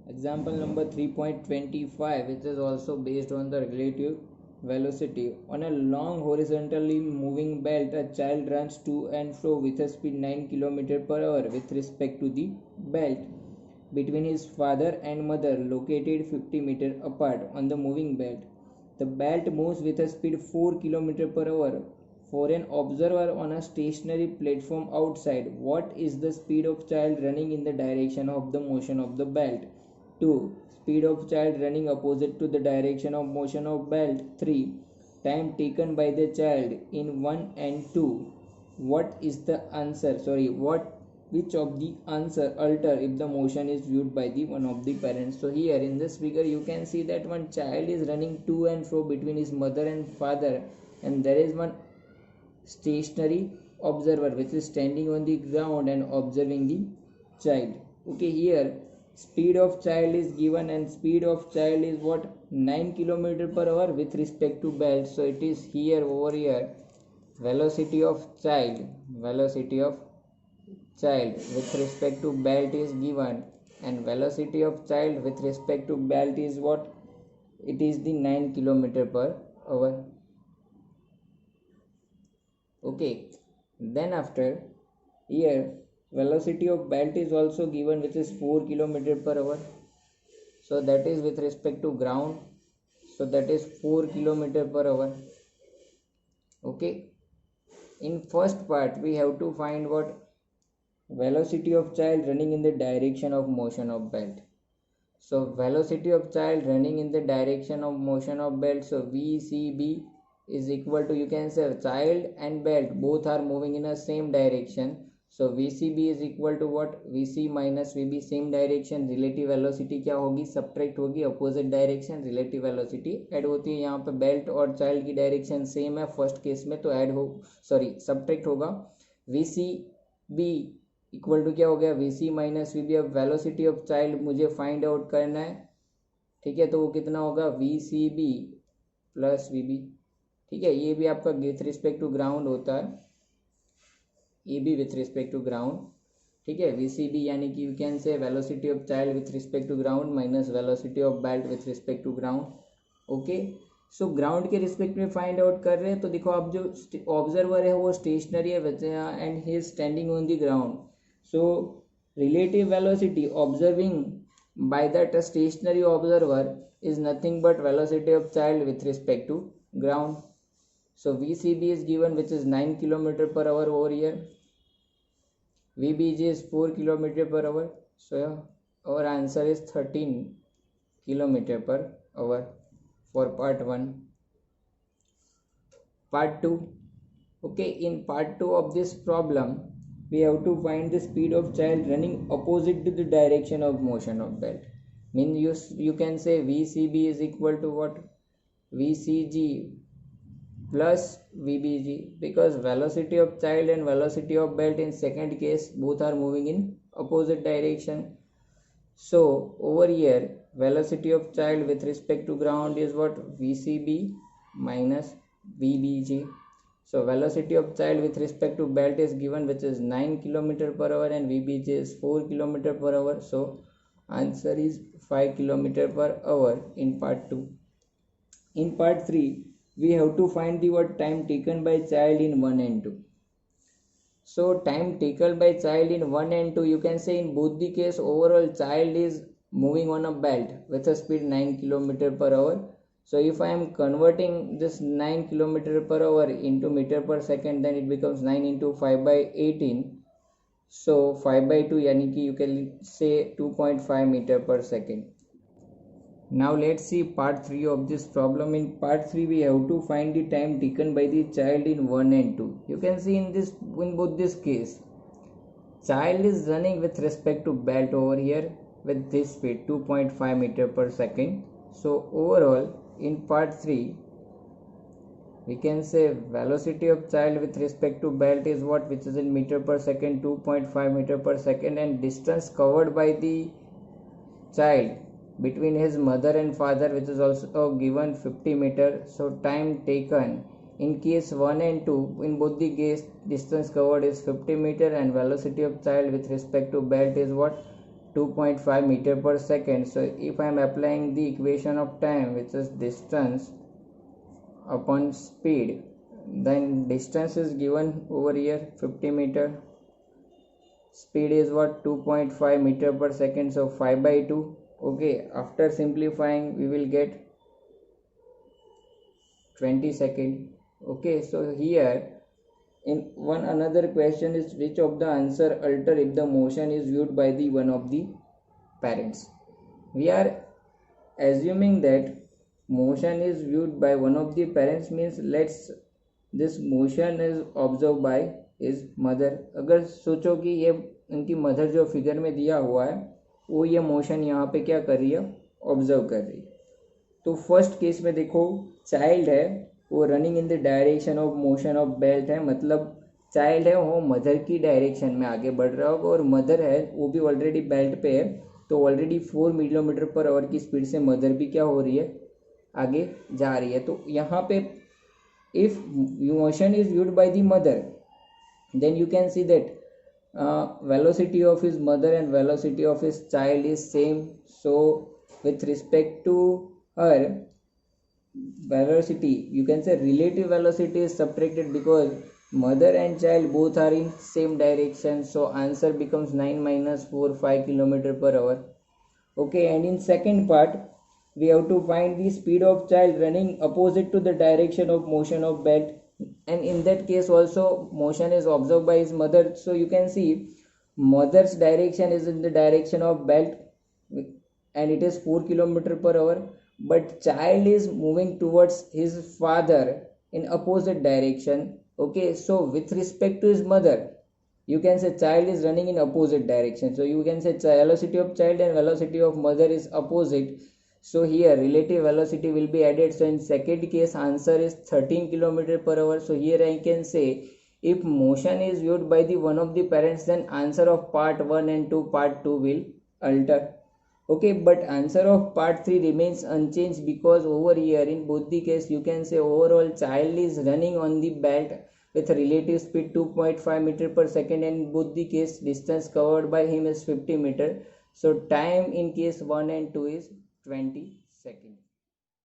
Example number 3.25, which is also based on the relative velocity. On a long horizontally moving belt, a child runs to and fro with a speed 9 km per hour with respect to the belt between his father and mother located 50 meters apart on the moving belt. The belt moves with a speed 4 km per hour. For an observer on a stationary platform outside, what is the speed of child running in the direction of the motion of the belt? 2. Speed of child running opposite to the direction of motion of belt. 3. Time taken by the child in 1 and 2. What is the answer? Which of the answer alter if the motion is viewed by the one of the parents? So here in this figure you can see that one child is running to and fro between his mother and father, and there is one stationary observer which is standing on the ground and observing the child. Okay, here speed of child is given, and speed of child is what? 9 km per hour with respect to belt. So it is here over here velocity of child with respect to belt is given, and velocity of child with respect to belt is what? It is the 9 km per hour. Okay, then after here velocity of belt is also given, which is 4 km per hour. So that is with respect to ground, so that is 4 km per hour. Okay, in first part we have to find what? Velocity of child running in the direction of motion of belt. So velocity of child running in the direction of motion of belt, so VCB is equal to, you can say child and belt both are moving in a same direction, so VCB is equal to what? VC minus VB, same direction. Relative velocity क्या होगी? Subtract होगी, opposite direction relative velocity add होती है। यहाँ पे belt और child की direction same है फर्स्ट केस में, तो ऐड हो सब्ट्रैक्ट होगा। VCB इक्वल टू क्या हो गया? VC minus VB। अब वेलोसिटी ऑफ चाइल्ड मुझे फाइंड आउट करना है, ठीक है, तो वो कितना होगा? VCB प्लस VB, ठीक है। ये भी आपका विथ रिस्पेक्ट टू ग्राउंड होता है, ये भी विथ रिस्पेक्ट टू ग्राउंड, ठीक है। VCB यानी कि you can say velocity of child with respect to ground minus velocity of belt with respect to ground. Okay, so ground के रिस्पेक्ट में फाइंड आउट कर रहे हैं, तो देखो आप जो ऑब्जर्वर है वो स्टेशनरी है and he is standing on the ground. So relative velocity observing by that stationary observer is nothing but velocity of child with respect to ground. So VCB is given, which is 9 km per hour over here. VBG is 4 km per hour. So our answer is 13 km per hour for part 1. Part 2. Okay, in part 2 of this problem we have to find the speed of child running opposite to the direction of motion of belt. You can say VCB is equal to what? VCG plus VBG, because velocity of child and velocity of belt in second case both are moving in opposite direction. So over here velocity of child with respect to ground is what? VCB minus VBG. So velocity of child with respect to belt is given, which is 9 km per hour, and VBG is 4 km per hour. So answer is 5 km per hour in part 2. In part 3 we have to find the what? Time taken by child in 1 and 2. So time taken by child in 1 and 2, you can say in both the case overall child is moving on a belt with a speed 9 km per hour. So if I am converting this 9 km per hour into meter per second, then it becomes 9 into 5 by 18. So 5 by 2 yani ki you can say 2.5 meter per second. Now let's see part 3 of this problem. In part 3 we have to find the time taken by the child in 1 and 2. You can see in both this case child is running with respect to belt over here with this speed 2.5 meter per second. So overall in part 3 we can say velocity of child with respect to belt is what? Which is in meter per second, 2.5 meter per second, and distance covered by the child between his mother and father, which is also given 50 meter. So time taken in case 1 and 2, in both the case distance covered is 50 meter, and velocity of child with respect to belt is what? 2.5 meter per second. So if I am applying the equation of time, which is distance upon speed, then distance is given over here 50 meter, speed is what, 2.5 meter per second, so 5 by 2. Okay, after simplifying we will get 20 second. Okay, so here in one another question is, which of the answer alter if the motion is viewed by the one of the parents? We are assuming that motion is viewed by one of the parents, means let's this motion is observed by his mother. अगर सोचो कि ये उनकी mother जो figure में दिया हुआ है वो ये मोशन यहाँ पे क्या कर रही है, ऑब्जर्व कर रही है. तो फर्स्ट केस में देखो चाइल्ड है वो running in the direction of motion of belt है, मतलब चाइल्ड है वो मदर की डायरेक्शन में आगे बढ़ रहा होगा और मदर है वो भी ऑलरेडी बेल्ट पे है, तो ऑलरेडी 4 किलोमीटर पर आवर की स्पीड से मदर भी क्या हो रही है, आगे जा रही है. तो यहाँ पे if motion is viewed by the mother, then you can see that velocity of his mother and velocity of his child is same. So with respect to her velocity, you can say relative velocity is subtracted because mother and child both are in same direction. So answer becomes 9 minus 4, 5 kilometer per hour. Okay, and in second part we have to find the speed of child running opposite to the direction of motion of belt, and in that case also motion is observed by his mother. So you can see mother's direction is in the direction of belt and it is 4 kilometer per hour, but child is moving towards his father in opposite direction. Okay, so with respect to his mother you can say child is running in opposite direction, so you can say velocity of child and velocity of mother is opposite. So here relative velocity will be added. So in second case answer is 13 kilometer per hour. So here I can say if motion is viewed by the one of the parents, then answer of part 1 and 2 part 2 will alter. Okay, but answer of part 3 remains unchanged because over here in both the case you can say overall child is running on the belt with a relative speed 2.5 meter per second, and in both the case distance covered by him is 50 meter. So time in case 1 and 2 is 20